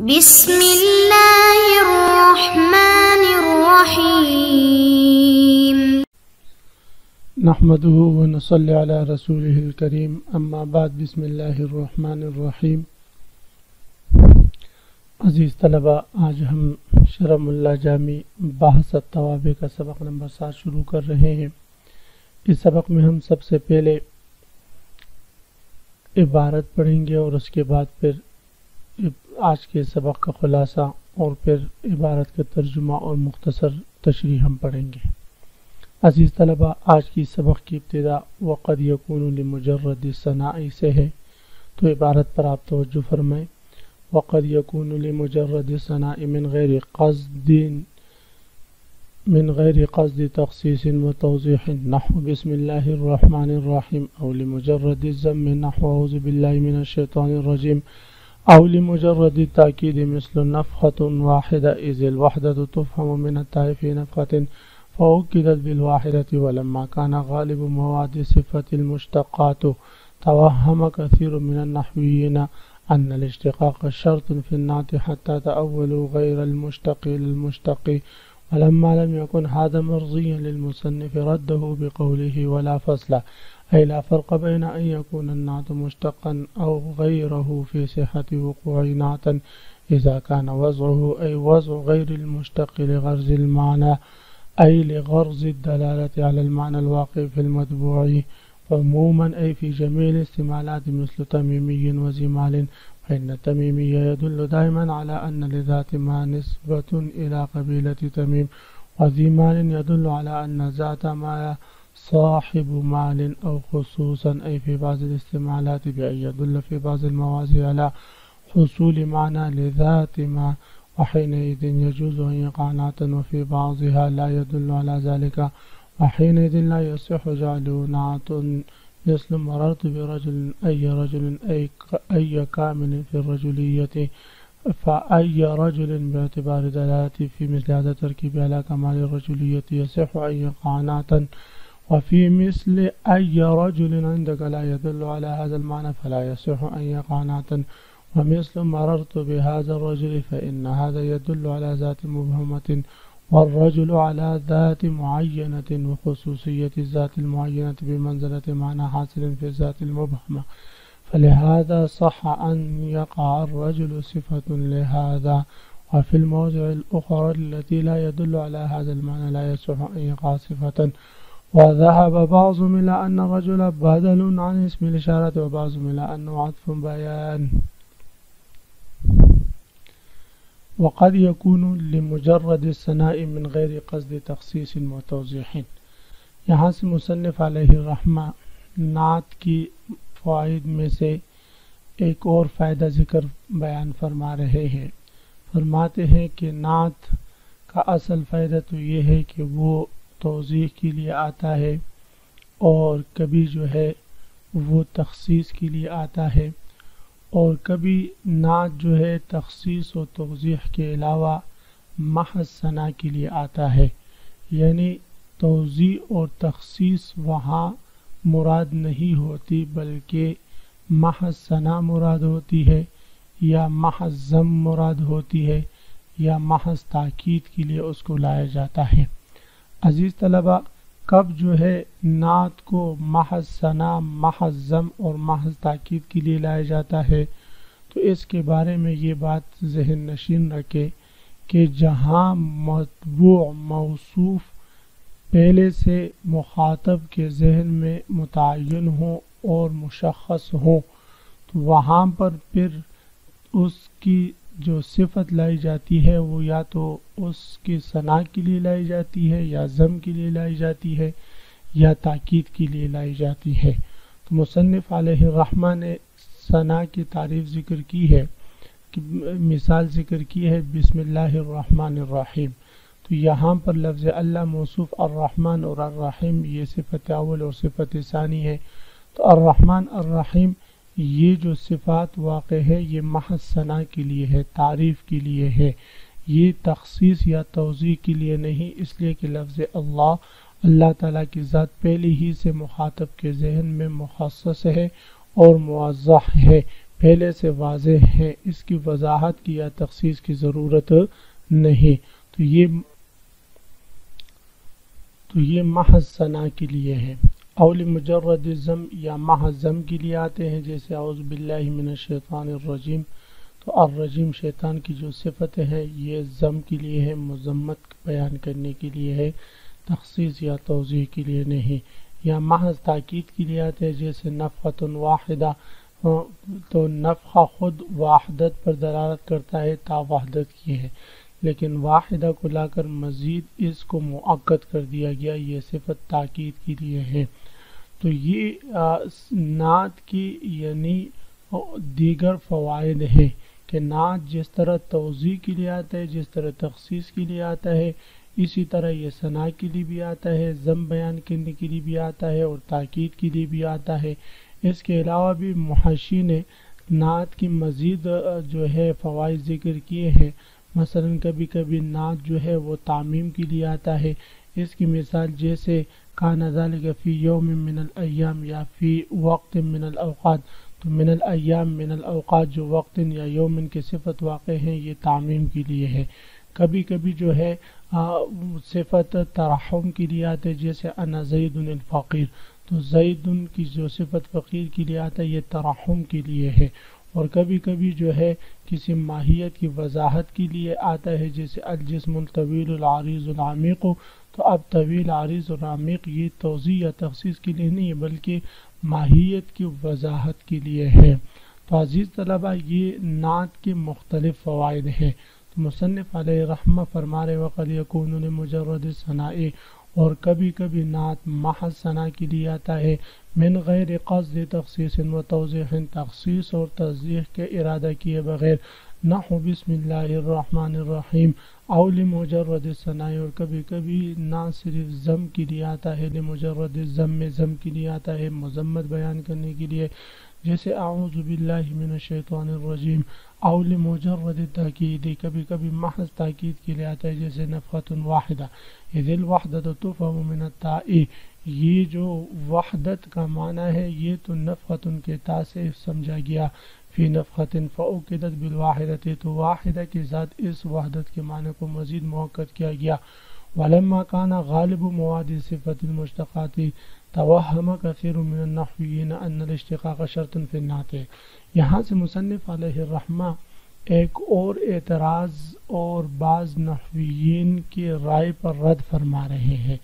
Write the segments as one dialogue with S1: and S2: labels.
S1: بسم اللہ الرحمن الرحیم
S2: نحمده ونصلی علی رسوله الکریم اما بعد بسم اللہ الرحمن الرحیم۔ عزیز طلبہ، آج ہم شرح ملا جامی بحث التوابع کا سبق نمبر 7 شروع کر رہے ہیں۔ اس سبق میں ہم سب سے پہلے عبارت پڑھیں گے اور اس کے بعد پھر آج کے سبق کا خلاصہ اور پھر عبارت کا ترجمہ اور مختصر تشریح ہم پڑھیں گے۔ عزیز طلبہ، آج کی سبق کی ابتدا وقد یکون لمجرد ثناء سے ہے، تو عبارت پر آپ توجہ فرمائیں۔ وقد یکون لمجرد ثناء من غیر قصد تخصیص و توضیح نحو بسم اللہ الرحمن الرحیم، او لمجرد الذم نحو اعوذ باللہ من الشیطان الرجیم، او لمجرد التاکید مثل نفخة واحدة اذ الوحدة تفهم من التاء في نفخة فأكدت بالواحدة، ولما كان غالب مواد صفة المشتقات توهم كثير من النحويين أن الاشتقاق شرط في النعت حتى تأولوا غير المشتق للمشتق، ولما لم يكن هذا مرضيا للمصنف رده بقوله ولا فصل، أي لا فرق بين أن يكون النعت مشتقا أو غيره في صحة وقوع نعتا إذا كان وضعه أي وضع غير المشتق لغرض المعنى، أي لغرض الدلالة على المعنى الواقع في المتبوع عموما، أي في جميع الاستعمالات مثل تميمي وزمال، فإن التميمي يدل دائما على أن لذات ما نسبة إلى قبيلة تميم، وزمال يدل على أن ذات ما صاحب مال أو خصوصا، أي في بعض الاستعمالات بأن يدل في بعض المواضع على حصول معنى لذات ما، وحينئذ يجوز أن يقع نعتا، وفي بعضها لا يدل على ذلك، وحينئذ لا يصح جعله نعت، مثل مررت برجل أي رجل أي كامل في الرجلية، فأي رجل باعتبار دلالته في مثل هذا التركيب على كمال الرجلية يصح أن يقع نعتا، وفي مثل أي رجل عندك لا يدل على هذا المعنى فلا يصح أن يقع نعتا، ومثل مررت بهذا الرجل فإن هذا يدل على ذات مبهمة، والرجل على ذات معينة، وخصوصية الذات المعينة بمنزلة معنى حاصل في الذات المبهمة، فلهذا صح أن يقع الرجل صفة لهذا، وفي الموضع الأخرى التي لا يدل على هذا المعنى لا يصح أن يقع صفة، وذهب بعضهم إلى أن الرجل بدل عن اسم الإشارة، وبعضهم إلى أنه عطف بيان۔ وقد يكون لمجرد الثناء من غیر قصد تخصیص و توضیح، یہاں سے مصنف علیہ الرحمہ نعت کی فوائد میں سے ایک اور فائدہ ذکر بیان فرما رہے ہیں۔ فرماتے ہیں کہ نعت کا اصل فائدہ تو یہ ہے کہ وہ توضیح کے لیے آتا ہے، اور کبھی جو ہے وہ تخصیص کے لیے آتا ہے، اور کبھی نعت جو ہے تخصیص و توضیح کے علاوہ محض ثنا کے لیے آتا ہے، یعنی توضیح اور تخصیص وہاں مراد نہیں ہوتی بلکہ محض ثنا مراد ہوتی ہے، یا محض ذم مراد ہوتی ہے، یا محض تاکید کے لیے اس کو لایا جاتا ہے۔ عزیز طلبہ، کب جو ہے نعت کو محض ثنا، محض ذم اور محض تاکید کے لیے لایا جاتا ہے، تو اس کے بارے میں یہ بات ذہن نشین رکھے کہ جہاں متبوع موصوف پہلے سے مخاطب کے ذہن میں متعین ہوں اور مشخص ہوں، تو وہاں پر پھر اس کی جو صفت لائی جاتی ہے وہ یا تو اس کی ثنا کے لیے لائی جاتی ہے، یا ذم کے لیے لائی جاتی ہے، یا تاکید کے لیے لائی جاتی ہے۔ تو مصنف علیہ الرحمہ نے ثنا کی تعریف ذکر کی ہے، کہ مثال ذکر کی ہے بسم اللہ الرحمن الرحیم، تو یہاں پر لفظ اللہ موصوف الرحمن اور الرحیم یہ صفت اول اور صفت ثانی ہے، تو الرحمن الرحیم یہ جو صفات واقع ہے یہ محض ثنا کے لیے ہے، تعریف کے لیے ہے، یہ تخصیص یا توضیح کے لیے نہیں، اس لیے کہ لفظ اللہ تعالیٰ کی ذات پہلے ہی سے مخاطب کے ذہن میں مخصص ہے اور موضح ہے، پہلے سے واضح ہیں، اس کی وضاحت کی یا تخصیص کی ضرورت نہیں۔ تو یہ محض ثنا کے لیے ہے۔ اول مجرد ضم یا محض ضم کے لیے آتے ہیں، جیسے اعوذ باللہ من الشیطان الرجیم۔ تو الرجیم شیطان کی جو صفتیں ہیں یہ ضم کے لیے ہے، مذمت بیان کرنے کے لیے ہے، تخصیص یا توضیح کے لیے نہیں۔ یا محض تاکید کے لیے آتے ہیں، جیسے نفخۃ واحدہ۔ تو نفخہ خود وحدت پر دلالت کرتا ہے، تا وحدت کی ہے، لیکن واحدہ کو لا کر مزید اس کو مؤکد کر دیا گیا، یہ صفت تاکید کے لیے ہے۔ تو یہ نعت کی یعنی دیگر فوائد ہیں کہ نعت جس طرح توضیح کے لیے آتا ہے، جس طرح تخصیص کے لیے آتا ہے، اسی طرح یہ ثنا کے لیے بھی آتا ہے، ضم بیان کرنے کے لیے بھی آتا ہے، اور تاکید کے لیے بھی آتا ہے۔ اس کے علاوہ بھی محشی نے نعت کی مزید جو ہے فوائد ذکر کیے ہیں۔ مثلا کبھی کبھی نعت جو ہے وہ تعمیم کے لیے آتا ہے۔ اس کی مثال جیسے کان ذالک فی یوم من الایام یا فی وقت من الاوقات۔ تو من الایام من الاوقات جو وقت یا یومن کے صفت واقع ہیں، یہ تعمیم کے لیے ہے۔ کبھی کبھی جو ہے صفت ترحم کے لیے آتے ہیں، جیسے انا زید الفقیر۔ تو زید کی جو صفت فقیر کے لیے آتا ہے یہ ترحم کے لیے ہے۔ اور کبھی کبھی جو ہے کسی ماہیت کی وضاحت کے لیے آتا ہے، جیسے الجسم الطویل العریض العمیق۔ تو اب طویل عریض اور عمیق یہ توضیح یا تخصیص کے لیے نہیں ہے، بلکہ ماہیت کی وضاحت کے لیے ہے۔ تو عزیز طلبہ، یہ نعت کے مختلف فوائد ہیں۔ تو مصنف علیہ رحمہ فرما رہے وقد یکون لمجرد ثناء، اور کبھی کبھی نعت محض ثنا کے لیے آتا ہے، من غیر قصد تخصیص و توضیح، تخصیص اور توضیح کے ارادہ کیے بغیر، نحو بسم اللہ الرحمن الرحیم، او لمجرد ثناء، اور کبھی کبھی نہ صرف ضم کے لیے آتا ہے، لمجرد ضم کے لیے آتا ہے، مذمت بیان کرنے کے لیے، جیسے اعوذ باللہ من الشیطان الرجیم، او لمجرد تاکید، کبھی کبھی محض تاکید کے لیے آتا ہے، جیسے نفخۃ واحدہ، اذ الوحدۃ تفهم من التاء۔ یہ جو وحدت کا معنی ہے یہ تو نفخۃ کے تا سے سمجھا گیا، فی نفخۃ فاؤکدت بالواحدۃ، تو واحدہ کے ساتھ اس وحدت کے معنی کو مزید مؤکد کیا گیا۔ ولما کان غالب مواد صفت المشتقات توہم کثیر من النحویین ان الاشتقاق شرط فی النعت۔ یہاں سے مصنف علیہ الرحمہ ایک اور اعتراض اور بعض نحویین کی رائے پر رد فرما رہے ہیں۔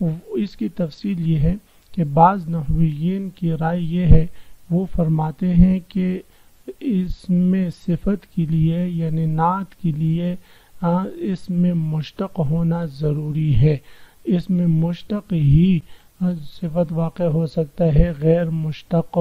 S2: اس کی تفصیل یہ ہے کہ بعض نحویین کی رائے یہ ہے، وہ فرماتے ہیں کہ اس میں صفت کے لیے یعنی نعت کے لیے اس میں مشتق ہونا ضروری ہے، اس میں مشتق ہی صفت واقع ہو سکتا ہے، غیر مشتق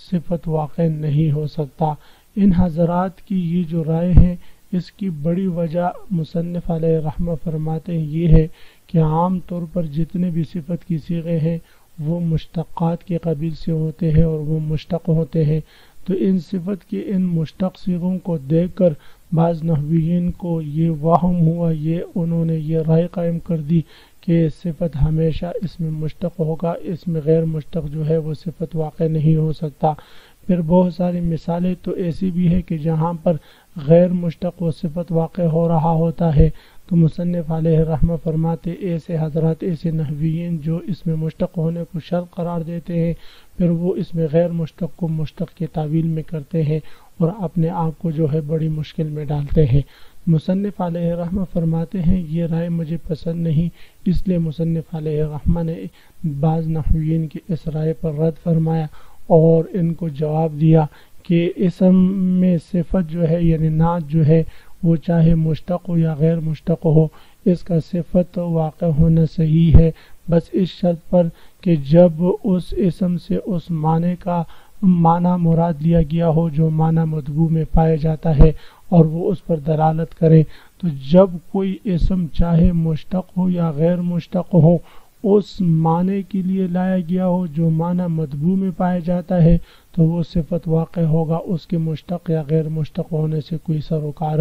S2: صفت واقع نہیں ہو سکتا۔ ان حضرات کی یہ جو رائے ہیں، اس کی بڑی وجہ مصنف علیہ رحمہ فرماتے ہیں یہ ہے کہ عام طور پر جتنے بھی صفت کی صیغے ہیں وہ مشتقات کے قبیل سے ہوتے ہیں اور وہ مشتق ہوتے ہیں۔ تو ان صفت کے ان مشتق صیغوں کو دیکھ کر بعض نحویین کو یہ وہم ہوا، انہوں نے یہ رائے قائم کر دی کہ صفت ہمیشہ اس میں مشتق ہوگا، اس میں غیر مشتق جو ہے وہ صفت واقع نہیں ہو سکتا۔ پھر بہت ساری مثالیں تو ایسی بھی ہے کہ جہاں پر غیر مشتق و صفت واقع ہو رہا ہوتا ہے، تو مصنف علیہ رحمہ فرماتے ایسے حضرات، ایسے نحویین جو اس میں مشتق ہونے کو شرط قرار دیتے ہیں، پھر وہ اس میں غیر مشتق کو مشتق کے تعویل میں کرتے ہیں اور اپنے آپ کو جو ہے بڑی مشکل میں ڈالتے ہیں۔ مصنف علیہ رحمہ فرماتے ہیں یہ رائے مجھے پسند نہیں، اس لیے مصنف علیہ رحمہ نے بعض نحویین کی اس رائے پر رد فرمایا اور ان کو جواب دیا کہ اسم میں صفت جو ہے یعنی نعت جو ہے وہ چاہے مشتق ہو یا غیر مشتق ہو، اس کا صفت واقع ہونا صحیح ہے، بس اس شرط پر کہ جب اس اسم سے اس معنی کا معنی مراد لیا گیا ہو جو معنی مطبوع میں پایا جاتا ہے اور وہ اس پر دلالت کرے۔ تو جب کوئی اسم چاہے مشتق ہو یا غیر مشتق ہو، اس معنی کے لیے لایا گیا ہو جو معنی مطبوع میں پایا جاتا ہے تو وہ صفت واقع ہوگا، اس کے مشتق یا غیر مشتق ہونے سے کوئی سروکار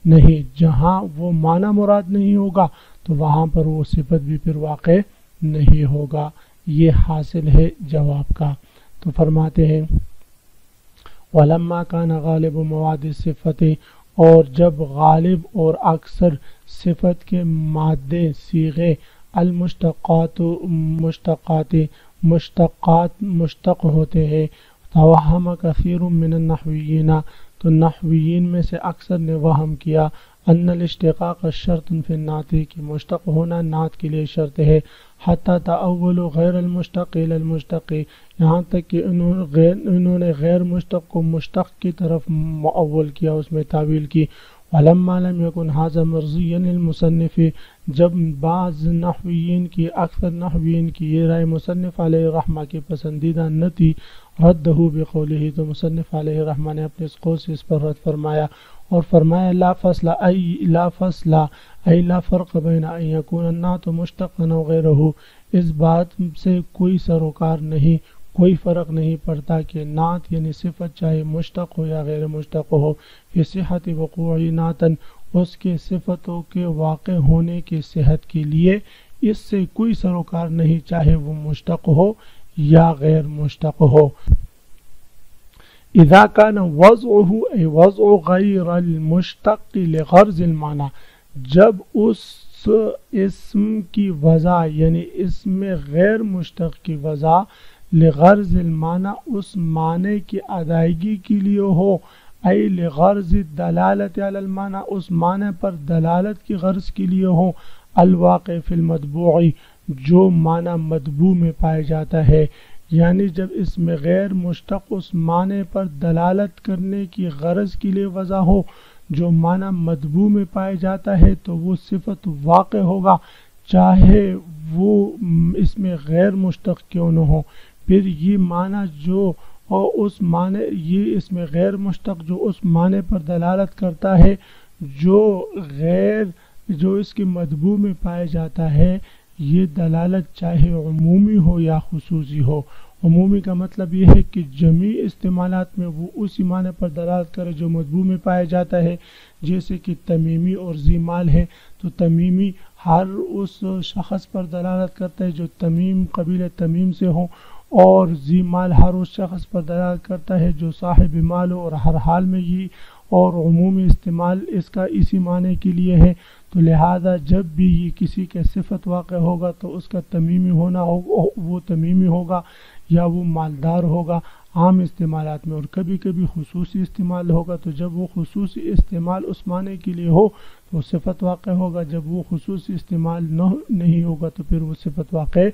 S2: نہیں۔ جہاں وہ معنی مراد نہیں ہوگا تو وہاں پر وہ صفت بھی پھر واقع نہیں ہوگا۔ یہ حاصل ہے جواب کا۔ تو فرماتے ہیں ولما کان غالب مواد صفت، اور جب غالب اور اکثر صفت کے مادے صیغے المشتقات مشتق ہوتے ہیں، توہم کثیر من النحویین، تو نحویین میں سے اکثر نے وہم کیا ان الاشتقاق شرط فی النعت، کہ مشتق ہونا نعت کے لیے شرط ہے، حتی تأول غیر المشتق الی المشتق، یہاں تک کہ انہوں نے غیر مشتق کو مشتق کی طرف معول کیا، اس میں تعویل کی۔ ولما لم يكن هذا مرضيا للمصنف، جب بعض نحویین کی، اکثر نحویین کی یہ رائے مصنف علیہ رحمہ کی پسندیدہ نہ تھی، ردہ بقولہ، تو مصنف علیہ رحمہ نے اپنے اس قول سے اس پر رد فرمایا اور فرمایا لا فصل ای لا فرق بین ان یکون النعت مشتقا او غیرہ، اس بات سے کوئی سروکار نہیں، کوئی فرق نہیں پڑتا کہ نعت یعنی صفت چاہے مشتق ہو یا غیر مشتق ہو، فی صحت وقوع نعتن، اس کے صفتوں کے واقع ہونے کی صحت کے لیے اس سے کوئی سروکار نہیں، چاہے وہ مشتق ہو یا غیر مشتق ہو۔ اذا كان وضعه ای وضع غیر المشتق لغرض المعنی، جب اس اسم کی وضع یعنی اسم غیر مشتق کی وضع لغرض المعنی، اس معنی کی ادائیگی کے لیے ہو، ای لغرض دلالت علی المعنی، اس معنی پر دلالت کی غرض کے لیے ہو، الواقع فی المطبوع، جو معنی مطبوع میں پایا جاتا ہے، یعنی جب اسم غیر مشتق اس معنی پر دلالت کرنے کی غرض کے لیے وضع ہو جو معنی مطبوع میں پایا جاتا ہے، تو وہ صفت واقع ہوگا، چاہے وہ اسم غیر مشتق کیوں نہ ہو۔ پھر یہ معنی جو اس معنی، یہ اسم غیر مشتق جو اس معنی پر دلالت کرتا ہے جو اس کے مطبوع میں پایا جاتا ہے، یہ دلالت چاہے عمومی ہو یا خصوصی ہو۔ عمومی کا مطلب یہ ہے کہ جمیع استعمالات میں وہ اسی معنی پر دلالت کرے جو مطبوع میں پایا جاتا ہے، جیسے کہ تمیمی اور ذی مال ہے، تو تمیمی ہر اس شخص پر دلالت کرتا ہے جو تمیم قبیلہ تمیم سے ہو، اور ذی مال ہر اس شخص پر دلالت کرتا ہے جو صاحب مال ہو، اور ہر حال میں یہ اور عمومی استعمال اس کا اسی معنی کے لیے ہے۔ تو لہذا جب بھی یہ کسی کے صفت واقع ہوگا تو اس کا تمیمی ہونا وہ تمیمی ہوگا یا وہ مالدار ہوگا عام استعمالات میں، اور کبھی کبھی خصوصی استعمال ہوگا، تو جب وہ خصوصی استعمال اس معنی کے لیے ہو تو صفت واقع ہوگا، جب وہ خصوصی استعمال نہیں ہوگا تو پھر وہ صفت واقع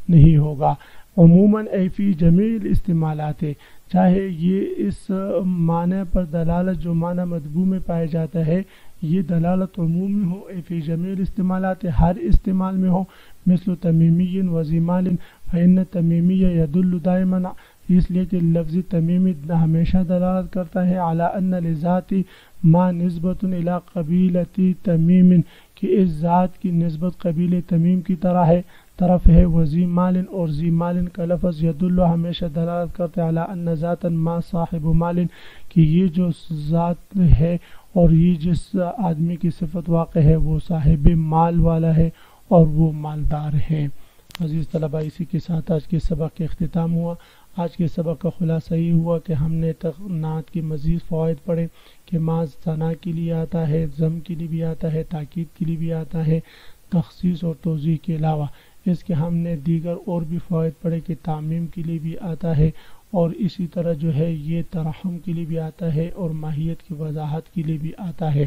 S2: نہیں ہوگا۔ عموماً ای فی جمیع الاستعمالات، چاہے یہ اس معنی پر دلالت جو معنی مطبوع میں پایا جاتا ہے یہ دلالت عمومی ہو، ای فی جمیع الاستعمالات، ہر استعمال میں ہو، مثل تمیمی و ذی مال، فإن تمیمی یدل دائما، اس لیے کہ لفظ تمیمی ہمیشہ دلالت کرتا ہے علی ان لذات ما نسبت الی قبیلۃ تمیم، کہ اس ذات کی نسبت قبیل تمیم کی طرف ہے، وذی مال، اور ذی مال کا لفظ یدل ہمیشہ دلالت کرتا ہے علی ان ذاتا ما صاحب مال، کہ یہ جو ذات ہے اور یہ جس آدمی کی صفت واقع ہے وہ صاحب مال والا ہے اور وہ مالدار ہے۔ عزیز طلبہ، اسی کے ساتھ آج کے سبق کا اختتام ہوا۔ آج کے سبق کا خلاصہ یہ ہوا کہ ہم نے نعت کے مزید فوائد پڑھے کہ ما ثنا کے لیے آتا ہے، ضم کے لیے بھی آتا ہے، تاکید کے لیے بھی آتا ہے، تخصیص اور توضیح کے علاوہ اس کے ہم نے دیگر اور بھی فوائد پڑھے کہ تعمیم کے لیے بھی آتا ہے، اور اسی طرح جو ہے یہ ترحم کے لیے بھی آتا ہے اور ماہیت کی وضاحت کے لیے بھی آتا ہے۔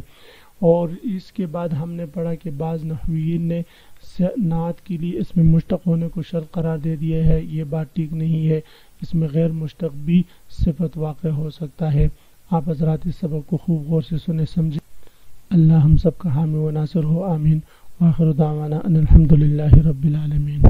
S2: اور اس کے بعد ہم نے پڑھا کہ بعض نحویین نے نعت کے لیے اس میں مشتق ہونے کو شرط قرار دے دیا ہے، یہ بات ٹھیک نہیں ہے، اس میں غیر مشتق بھی صفت واقع ہو سکتا ہے۔ آپ حضرات اس سبق کو خوب غور سے سنیں سمجھیں۔ اللہ ہم سب کا حامی و ناصر ہو، آمین۔ وآخر دعوانا ان الحمد للہ رب العالمین۔